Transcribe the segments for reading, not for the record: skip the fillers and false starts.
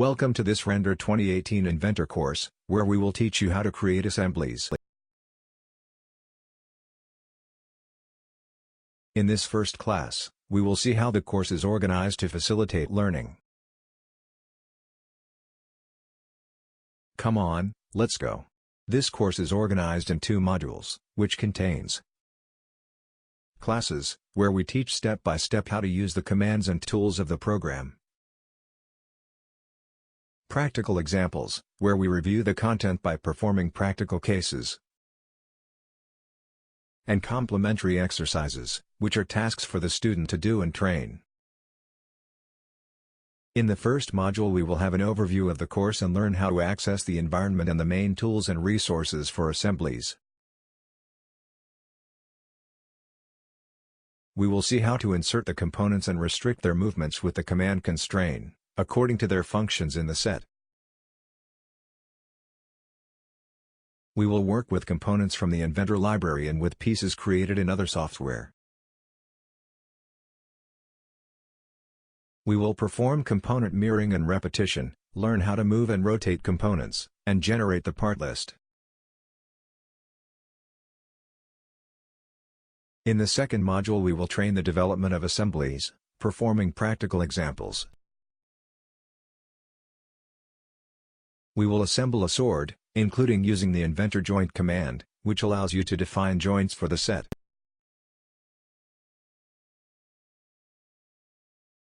Welcome to this Render 2018 Inventor course, where we will teach you how to create assemblies. In this first class, we will see how the course is organized to facilitate learning. Come on, let's go. This course is organized in 2 modules, which contains classes, where we teach step by step how to use the commands and tools of the program. Practical examples, where we review the content by performing practical cases. And complementary exercises, which are tasks for the student to do and train. In the first module we will have an overview of the course and learn how to access the environment and the main tools and resources for assemblies. We will see how to insert the components and restrict their movements with the command constrain, according to their functions in the set. We will work with components from the Inventor library and with pieces created in other software. We will perform component mirroring and repetition, learn how to move and rotate components, and generate the part list. In the second module we will train the development of assemblies, performing practical examples. We will assemble a sword, including using the Inventor joint command, which allows you to define joints for the set.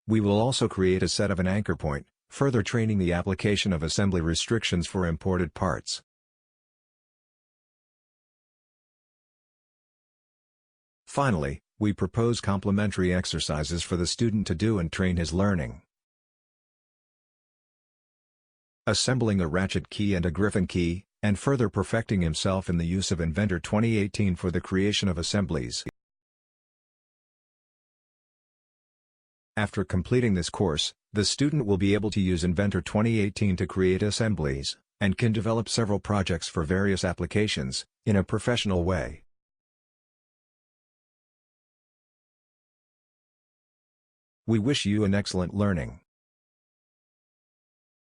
We will also create a set of an anchor point, further training the application of assembly restrictions for imported parts. Finally, we propose complementary exercises for the student to do and train his learning. Assembling a ratchet key and a griffin key, and further perfecting himself in the use of Inventor 2018 for the creation of assemblies. After completing this course, the student will be able to use Inventor 2018 to create assemblies, and can develop several projects for various applications, in a professional way. We wish you an excellent learning.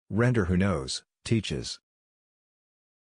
Render Who Knows, teaches.